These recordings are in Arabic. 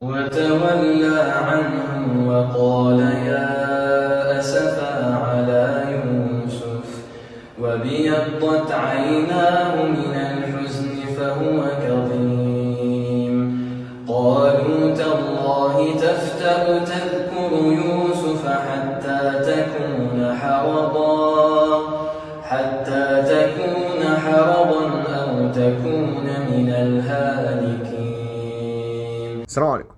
وتولى عنهم وقال يا أسفا على يوسف وابيضت عيناه من الحزن فهو كظيم قالوا تالله تفتأ تذكر يوسف حتى تكون حرضا أو تكون من الهالكين. السلام عليكم.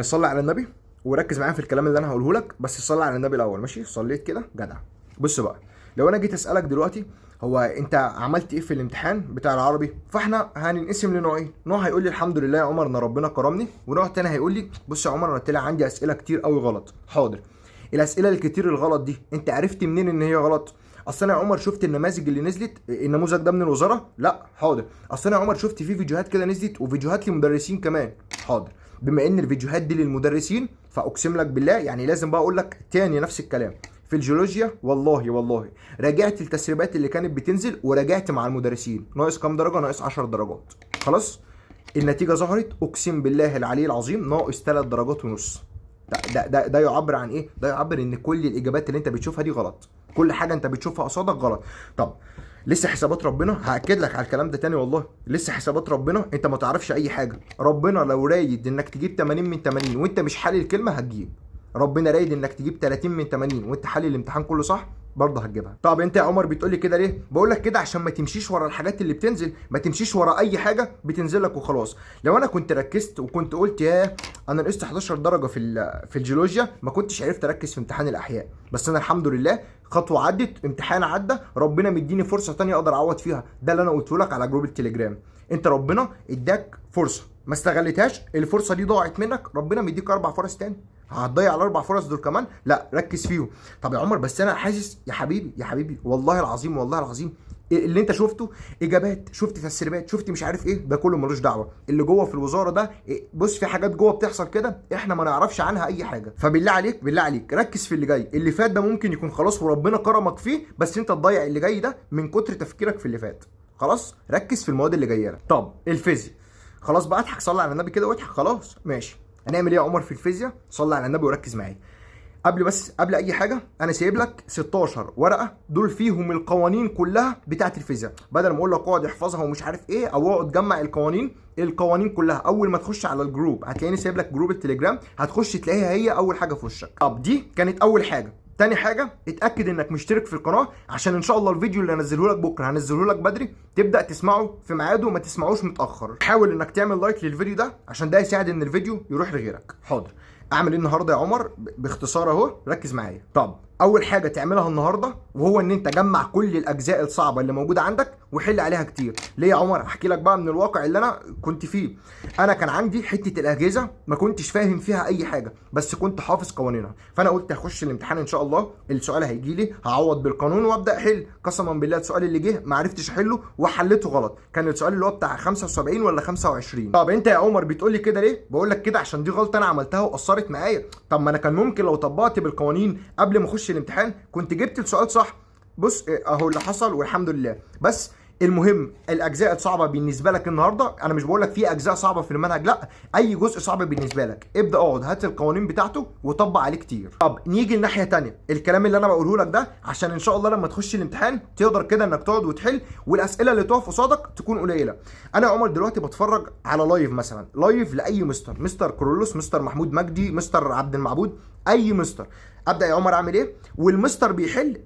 صلي على النبي وركز معايا في الكلام اللي انا هقوله لك، بس صلي على النبي الاول. ماشي؟ صليت كده جدع. بص بقى، لو انا جيت اسالك دلوقتي هو انت عملت ايه في الامتحان بتاع العربي، فاحنا هننقسم لنوعين. نوع هيقول لي الحمد لله يا عمر ان ربنا كرمني، ونوع تاني هيقول لي بص يا عمر انا طلع عندي اسئله كتير قوي غلط. حاضر، الاسئله الكتير الغلط دي انت عرفت منين ان هي غلط؟ اصل انا يا عمر شفت النماذج اللي نزلت، النموذج ده من الوزاره؟ لا. حاضر، اصل انا يا عمر شفت فيه فيديوهات كده نزلت وفيديوهات لمدرسين كمان. حاضر، بما ان الفيديوهات دي للمدرسين فاقسم لك بالله يعني لازم بقى اقول لك تاني نفس الكلام. في الجيولوجيا والله راجعت التسريبات اللي كانت بتنزل وراجعت مع المدرسين ناقص كام درجه، ناقص 10 درجات. خلاص النتيجه ظهرت، اقسم بالله العلي العظيم ناقص 3 درجات ونص. ده يعبر عن ايه؟ ده يعبر ان كل الاجابات اللي انت بتشوفها دي غلط، كل حاجه انت بتشوفها قصادك غلط. طب لسه حسابات ربنا، هاكد لك على الكلام ده تاني والله، لسه حسابات ربنا انت ما تعرفش اي حاجه. ربنا لو رايد انك تجيب 80 من 80 وانت مش حل الكلمه هتجيب، ربنا رايد انك تجيب 30 من 80 وانت حل الامتحان كله صح برضه هتجيبها. طب انت يا عمر بتقول لي كده ليه؟ بقول لك كده عشان ما تمشيش ورا الحاجات اللي بتنزل، ما تمشيش ورا اي حاجه بتنزل لك وخلاص. لو انا كنت ركزت وكنت قلت يا انا نقصت 11 درجه في الجيولوجيا ما كنتش عرفت اركز في امتحان الاحياء، بس انا الحمد لله خطوه عدت، امتحان عدى، ربنا مديني فرصه تانية اقدر اعوض فيها. ده اللي انا قلته لك على جروب التليجرام. انت ربنا اداك فرصه ما استغلتهاش، الفرصه دي ضاعت منك، ربنا مديك 4 فرص تاني. هتضيع ال4 فرص دول كمان؟ لا، ركز فيهم. طب يا عمر بس انا حاسس يا حبيبي والله العظيم اللي انت شفته اجابات، شفت تسريبات، شفت مش عارف ايه، ده كله ملوش دعوه. اللي جوه في الوزاره ده بص في حاجات جوه بتحصل كده احنا ما نعرفش عنها اي حاجه. فبالله عليك ركز في اللي جاي. اللي فات ده ممكن يكون خلاص وربنا كرمك فيه، بس انت تضيع اللي جاي ده من كتر تفكيرك في اللي فات. خلاص ركز في المواد اللي جايه لك. طب الفيزياء خلاص بقى، اضحك، صلي على النبي كده واضحك. خلاص ماشي، هنعمل ايه يا عمر في الفيزياء؟ صلي على النبي وركز معايا. قبل اي حاجه انا سايب لك 16 ورقه دول فيهم القوانين كلها بتاعه الفيزياء، بدل ما اقول لك اقعد احفظها ومش عارف ايه او اقعد جمع القوانين كلها. اول ما تخش على الجروب هتلاقيني سايب لك جروب التليجرام، هتخش تلاقيها هي اول حاجه في وشك. طب دي كانت اول حاجه. تاني حاجه اتاكد انك مشترك في القناه، عشان ان شاء الله الفيديو اللي هنزله لك بكره هنزله لك بدري، تبدا تسمعه في ميعاده وما تسمعوش متاخر. حاول انك تعمل لايك للفيديو ده عشان ده يساعد ان الفيديو يروح لغيرك. حاضر، اعمل ايه النهارده يا عمر؟ باختصار اهو، ركز معايا. طب اول حاجه تعملها النهارده وهو ان انت جمع كل الاجزاء الصعبه اللي موجوده عندك وحل عليها كتير. ليه يا عمر؟ احكي لك بقى من الواقع اللي انا كنت فيه. انا كان عندي حته الاجهزه ما كنتش فاهم فيها اي حاجه، بس كنت حافظ قوانينها، فانا قلت هخش الامتحان ان شاء الله السؤال هيجي لي هعوض بالقانون وابدا احل. قسما بالله السؤال اللي جه ما عرفتش احله وحليته غلط، كان السؤال اللي هو بتاع 75 ولا 25. طب انت يا عمر بتقول لي كده ليه؟ بقول لك كده عشان دي غلطه انا عملتها واثرت معايا. طب ما انا كان ممكن لو طبقت بالقوانين قبل ما اخش الامتحان كنت جبت السؤال صح. بص اهو اللي حصل والحمد لله. بس المهم الاجزاء الصعبه بالنسبه لك النهارده، انا مش بقول لك في اجزاء صعبه في المنهج، لا، اي جزء صعب بالنسبه لك ابدا اقعد هات القوانين بتاعته وطبق عليه كتير. طب نيجي الناحيه تانية، الكلام اللي انا بقوله لك ده عشان ان شاء الله لما تخش الامتحان تقدر كده انك تقعد وتحل والاسئله اللي تقف قصادك تكون قليله. انا يا عمر دلوقتي بتفرج على لايف مثلا، لايف لاي مستر كرولوس، مستر محمود مجدي، مستر عبد المعبود، اي مستر. ابدا يا عمر اعمل ايه؟ والمستر بيحل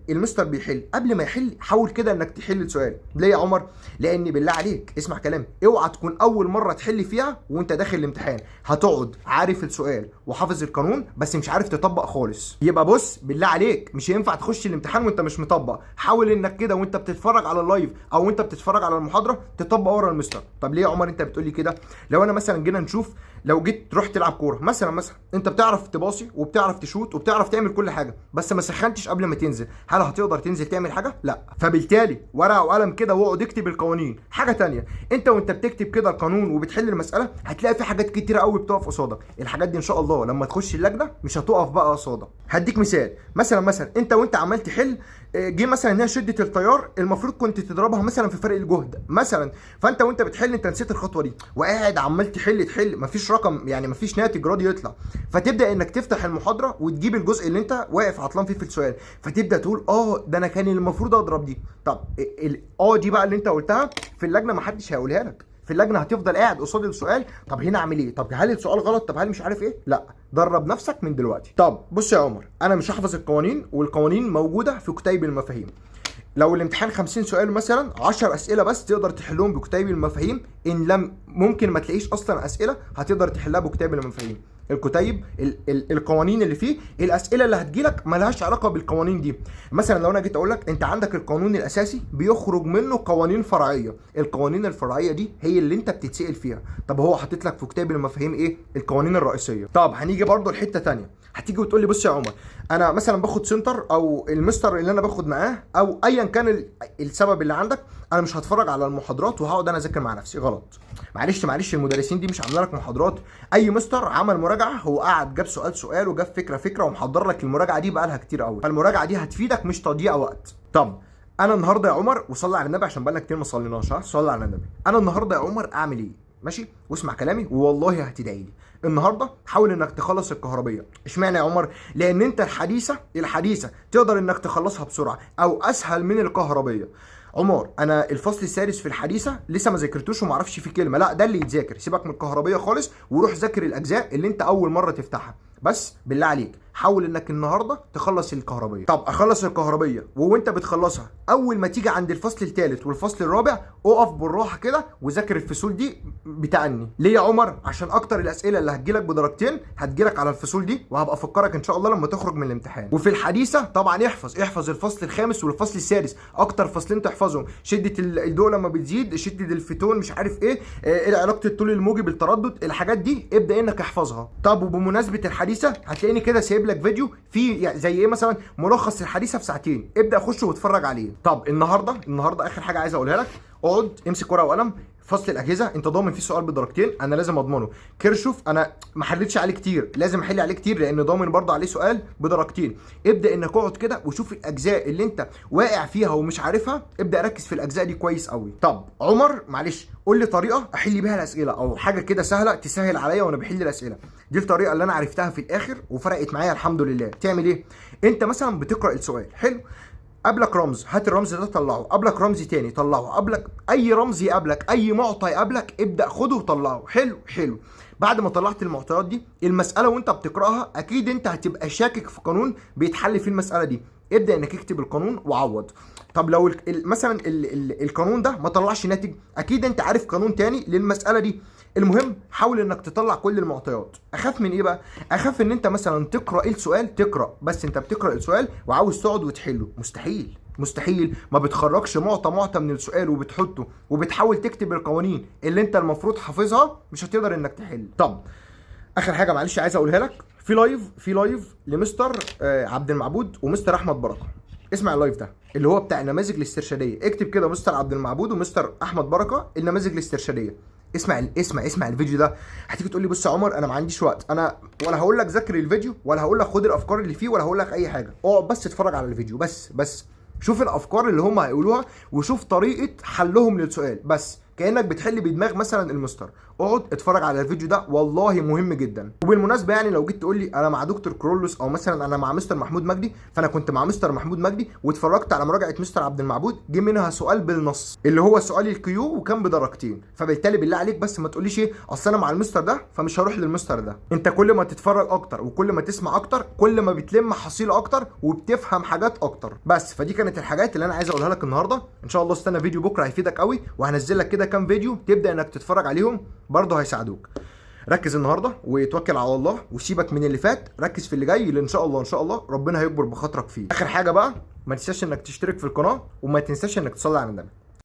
قبل ما يحل حاول كده انك تحل السؤال. ليه يا عمر؟ لان بالله عليك اسمع كلامي، اوعى تكون اول مره تحل فيها وانت داخل الامتحان هتقعد عارف السؤال وحافظ القانون بس مش عارف تطبق خالص. يبقى بص بالله عليك مش هينفع تخش الامتحان وانت مش مطبق. حاول انك كده وانت بتتفرج على اللايف او انت بتتفرج على المحاضره تطبق ورا المستر. طب ليه يا عمر انت بتقول لي كده؟ لو انا مثلا جينا نشوف، لو جيت تروح تلعب كوره مثلا انت بتعرف تباصي وبتعرف تشوت وبتعرف تعمل كل حاجه بس ما سخنتش قبل ما تنزل، هل هتقدر تنزل تعمل حاجه؟ لا. فبالتالي ورقه وقلم كده واقعد اكتب القوانين. حاجه تانية، انت وانت بتكتب كده القانون وبتحل المساله هتلاقي في حاجات كتيره قوي بتقف قصادك، الحاجات دي ان شاء الله لما تخش اللجنه مش هتقف بقى قصادك. هديك مثال، مثلا انت وانت عمال تحل جه مثلا ان هي شده التيار المفروض كنت تضربها مثلا في فرق الجهد مثلا، فانت وانت بتحل انت نسيت الخطوه دي وقاعد عمال تحل مفيش رقم، يعني مفيش ناتج راضي يطلع، فتبدا انك تفتح المحاضره وتجيب الجزء اللي انت واقف عطلان فيه في السؤال، فتبدا تقول ده انا كان المفروض اضرب دي. طب دي بقى اللي انت قلتها في اللجنه ما حدش هيقولها لك، في اللجنه هتفضل قاعد قصاد السؤال، طب هنا اعمل ايه، طب هل السؤال غلط، طب هل مش عارف ايه، لا درب نفسك من دلوقتي. طب بص يا عمر، انا مش هحفظ القوانين، والقوانين موجوده في كتيب المفاهيم. لو الامتحان 50 سؤال مثلا 10 اسئله بس تقدر تحلهم بكتيب المفاهيم، ان لم ممكن ما تلاقيش اصلا اسئله هتقدر تحلها بكتيب المفاهيم. الكتيب القوانين اللي فيه الاسئله اللي هتجيلك ملهاش علاقه بالقوانين دي. مثلا لو انا جيت اقول لك انت عندك القانون الاساسي بيخرج منه قوانين فرعيه، القوانين الفرعيه دي هي اللي انت بتتسال فيها. طب هو حاطط لك في كتاب المفاهيم ايه؟ القوانين الرئيسيه. طب هنيجي برضو لحته ثانيه، هتيجي وتقول لي بص يا عمر انا مثلا باخد سنتر او المستر اللي انا باخد معاه او ايا كان السبب اللي عندك، انا مش هتفرج على المحاضرات وهقعد انا اذاكر مع نفسي. غلط، معلش المدرسين دي مش عامله لك محاضرات. اي مستر عمل مراجعه هو قعد جاب سؤال وجاب فكره ومحضر لك المراجعه دي بقالها كتير قوي، فالمراجعه دي هتفيدك مش تضييع وقت. طب انا النهارده يا عمر، وصلي على النبي عشان بقالنا كتير ما صليناش، صلي على النبي، انا النهارده يا عمر اعمل ايه؟ ماشي، واسمع كلامي والله هتدعي لي. النهارده حاول انك تخلص الكهربيه. اشمعنى يا عمر؟ لان انت الحديثه تقدر انك تخلصها بسرعه او اسهل من الكهربيه. عمر انا الفصل السادس في الحديثه لسه ما ذاكرتوش وما اعرفش فيه كلمه، لا ده اللي يتذاكر، سيبك من الكهربيه خالص وروح ذاكر الاجزاء اللي انت اول مره تفتحها. بس بالله عليك حاول انك النهارده تخلص الكهربيه. طب اخلص الكهربيه وانت بتخلصها اول ما تيجي عند الفصل الثالث والفصل الرابع اقف بالراحه كده وذاكر الفصول دي بتاعني. ليه يا عمر؟ عشان اكتر الاسئله اللي هتجيلك بدرجتين هتجيلك على الفصول دي، وهبقى افكرك ان شاء الله لما تخرج من الامتحان. وفي الحديثه طبعا احفظ الفصل الخامس والفصل السادس، اكتر فصلين تحفظهم، شده الضوء لما بتزيد، شده الفوتون، مش عارف ايه علاقه الطول الموجي بالتردد، الحاجات دي ابدا انك احفظها. طب وبمناسبه الحديثه هتلاقيني كده سايب لك فيديو فيه يعني زي ايه مثلا ملخص الحديثه في ساعتين، ابدا خش واتفرج عليه. طب النهارده اخر حاجه عايز اقولها لك، اقعد امسك ورقه وقلم. فصل الاجهزه انت ضامن فيه سؤال بدرجتين، انا لازم اضمنه. كيرشوف انا ما حلتش عليه كتير، لازم احل عليه كتير لان ضامن برضه عليه سؤال بدرجتين. ابدا انك اقعد كده وشوف الاجزاء اللي انت واقع فيها ومش عارفها، ابدا ركز في الاجزاء دي كويس قوي. طب عمر معلش قول لي طريقه احل بيها الاسئله او حاجه كده سهله تسهل عليا وانا بحل الاسئله. دي الطريقه اللي انا عرفتها في الاخر وفرقت معايا الحمد لله. تعمل ايه؟ انت مثلا بتقرا السؤال حلو، قبلك رمز، هات الرمز ده طلعه، قبلك رمز تاني طلعه، قبلك اي رمز يقابلك، اي معطى يقابلك ابدا خده وطلعه. حلو. بعد ما طلعت المعطيات دي، المساله وانت بتقراها اكيد انت هتبقى شاكك في قانون بيتحل فيه المساله دي، ابدا انك اكتب القانون وعوض. طب لو مثلا القانون ده ما طلعش ناتج، اكيد انت عارف قانون تاني للمساله دي. المهم حاول انك تطلع كل المعطيات. اخاف من ايه بقى؟ اخاف ان انت مثلا تقرا السؤال، بس انت بتقرا السؤال وعاوز تقعد وتحله. مستحيل ما بتخرجش معطى من السؤال وبتحطه وبتحاول تكتب القوانين اللي انت المفروض حافظها، مش هتقدر انك تحل. طب اخر حاجه معلش عايز اقولها لك، في لايف لمستر عبد المعبود ومستر احمد بركه. اسمع اللايف ده اللي هو بتاع النماذج الاسترشاديه، اكتب كده مستر عبد المعبود ومستر احمد بركه النماذج الاسترشاديه. اسمع الفيديو ده. هتيجي تقول لي بص يا عمر انا ما عنديش وقت، انا ولا هقول لك ذاكر الفيديو ولا هقول لك خد الافكار اللي فيه ولا هقول لك اي حاجه، اقعد بس اتفرج على الفيديو بس شوف الافكار اللي هم هيقولوها وشوف طريقه حلهم للسؤال، بس كانك بتحل بدماغ مثلا المستر. اقعد اتفرج على الفيديو ده والله مهم جدا. وبالمناسبه يعني لو جيت تقول لي انا مع دكتور كرولوس او مثلا انا مع مستر محمود مجدي، فانا كنت مع مستر محمود مجدي واتفرجت على مراجعه مستر عبد المعبود، جه منها سؤال بالنص اللي هو سؤال الكيو وكان بدرجتين، فبالتالي بالله عليك بس ما تقوليش ايه اصل انا مع المستر ده فمش هروح للمستر ده. انت كل ما تتفرج اكتر وكل ما تسمع اكتر كل ما بتلم حصيله اكتر وبتفهم حاجات اكتر. بس فدي كانت الحاجات اللي انا عايز اقولها لك النهارده. ان شاء الله استنى فيديو بكره هيفيدك قوي، وهنزل لك كده كام فيديو تبدا انك تتفرج عليهم برضه هيساعدوك. ركز النهارده وتوكل على الله وسيبك من اللي فات، ركز في اللي جاي اللي ان شاء الله ربنا هيكبر بخاطرك فيه. اخر حاجه بقى ما تنساش انك تشترك في القناه وما تنساش انك تصلي على النبي.